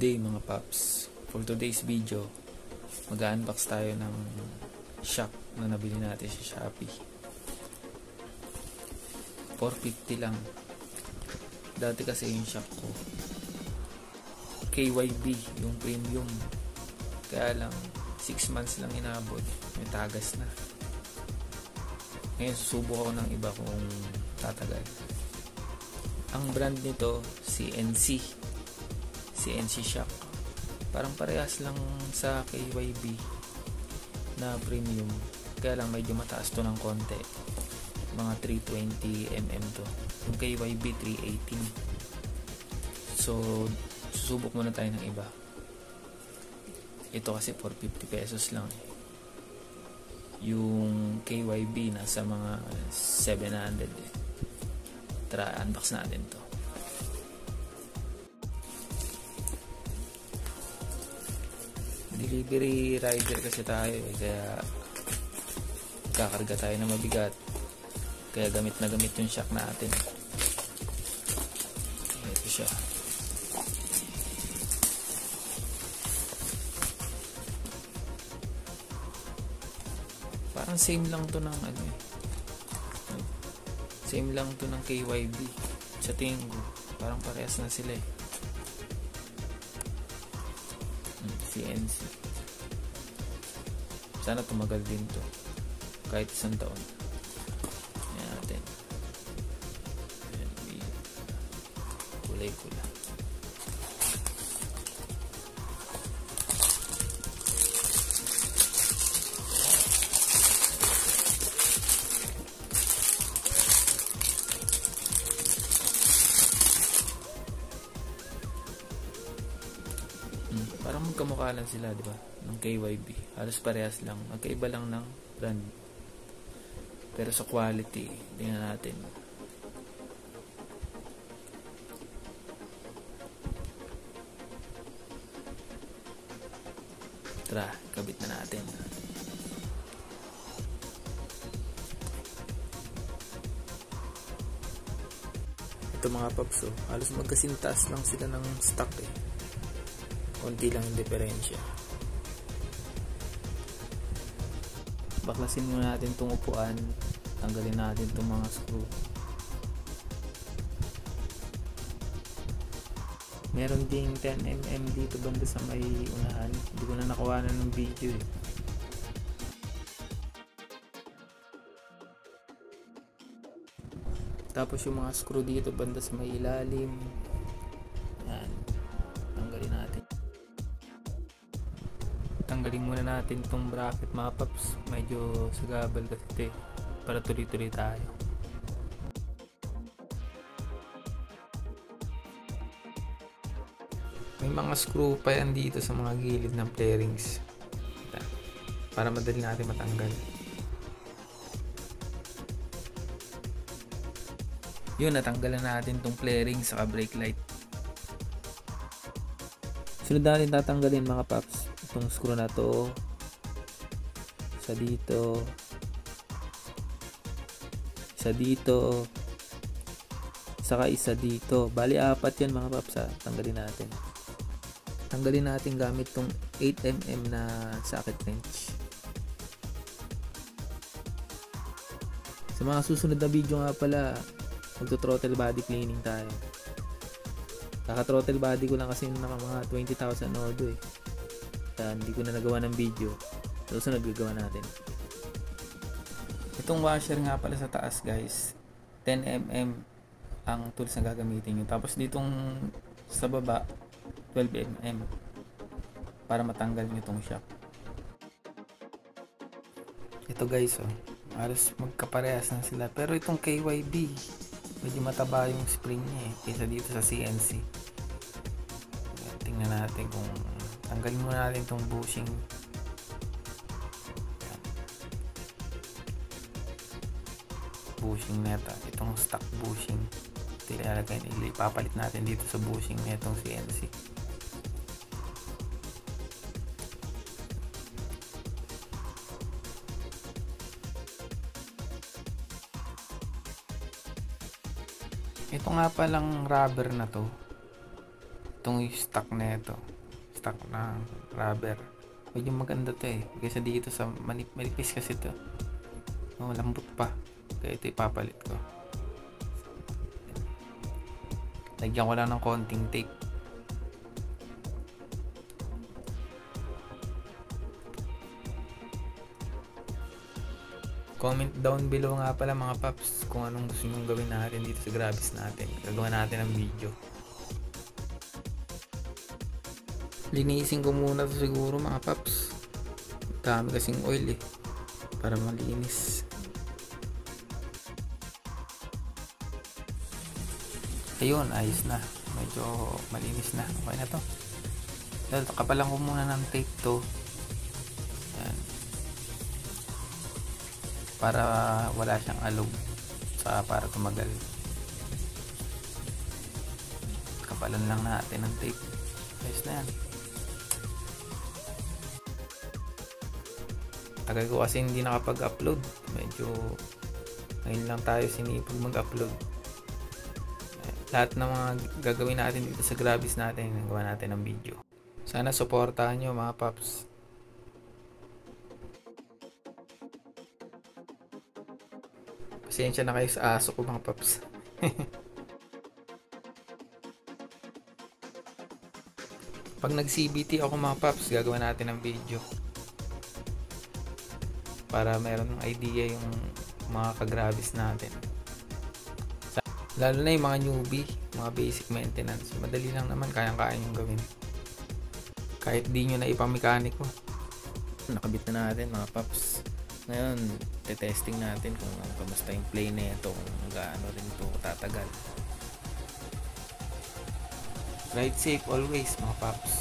day mga paps. For today's video, mag-unbox tayo ng shock na nabili natin sa Shopee. 450 lang. Dati kasi yung shock ko KYB, yung premium. Kaya lang 6 months lang inabot, may tagas na. Ngayon susubok ako ng iba kung tatagal. Ang brand nito CNC shock. Parang parehas lang sa KYB na premium, kaya lang medyo mataas to ng konti. Mga 320mm to. Yung KYB 318. So susubok muna tayo ng iba. Ito kasi 450 pesos lang. Yung KYB nasa mga 700 eh. Tara, unbox natin to. Delivery rider kasi tayo eh, kaya kakarga tayo na mabigat. Kaya gamit na gamit yung shock natin. Ito siya. Parang same lang to ng ano eh. Same lang to ng KYB. Sa tingin ko, parang parehas na sila eh. CNC. Sana tumagal din to. Kahit isang taon. Ayan natin. Ayan, kulay-kulay. Parang magkamukha lang sila, di ba? Ng KYB. Halos parehas lang. Magkaiba lang ng brand. Pero sa quality, tingnan natin. Tara, kabit na natin. Ito mga paps, oh, halos magkasintas lang sila ng stock eh. Konti lang yung diferensya. Baklasin muna natin itong upuan. Tanggalin natin itong mga screw. Meron ding 10mm dito banda sa may unahan. Hindi ko na nakuha ng video eh. Tapos yung mga screw dito banda sa may ilalim. Yan. Tanggalin natin. Tanggalin muna natin itong bracket mga paps. Medyo sagabal kasi ito eh. Para tuloy-tuloy tayo. May mga screw pa yan dito sa mga gilid ng flarings. Para madali natin matanggal. Yun, natanggalan natin itong flarings saka brake light. Sunod natin tatanggalin mga paps. Itong screw na to, isa dito, saka isa dito. Bali apat yan mga paps ha. Tanggalin natin gamit tong 8mm na socket wrench. Sa mga susunod na video nga pala, magto-throttle body cleaning tayo. Kaka-throttle body ko lang kasi mga 20,000 order eh. Hindi ko na nagawa ng video. So nagagawa natin. Itong washer nga pala sa taas guys, 10mm ang tools na gagamitin nyo. Tapos ditong sa baba 12mm para matanggal nyo itong shock. Ito guys oh, halos magkaparehas na sila. Pero itong KYB medyo mataba yung spring niya eh, kaysa dito sa CNC. Tingnan natin kung tanggalin muna natin itong bushing. Bushing neta. Itong stock bushing. Ipapalit natin dito sa bushing netong CNC. Ito nga palang rubber na to. Itong stock na ito. stock na rubber. Medyo maganda to kaysa dito sa manipis kasi to. Lambot pa, kaya ito ipapalit ko. Lagyan ko lang ng konting tape. Comment down below nga pala mga paps kung anong gusto nyo gawin natin dito sa Gravis natin. Gagawa natin ng video. Linisin ko muna to siguro mga paps. Dami kasing oil para malinis. Ayun, ayos na. Medyo malinis na. Okay na to. Dahil kapalan ko muna ng tape to. Ayan. Para wala siyang alog. Para tumagal. Kapalan lang natin ng tape. Ayos na yan. Tagal ko kasi hindi nakapag-upload. Medyo ngayon lang tayo sinipag mag-upload. Lahat ng mga gagawin natin dito sa Gravis natin, nagawa natin ng video. Sana suportahan nyo mga paps. Pasensya na kayo sa aso ko mga paps. Pag nag-CBT ako mga paps, gagawa natin ng video. Para meron ng idea yung mga ka-Gravis natin. Lalo na yung mga newbie, mga basic maintenance. Madali lang naman, kayang-kaya yung gawin. Kahit di nyo na ipammekaniko. Nakabit na natin mga paps. Ngayon, testing natin kung kamusta yung play na ito, kung gaano rin ito tatagal. Ride safe always mga paps.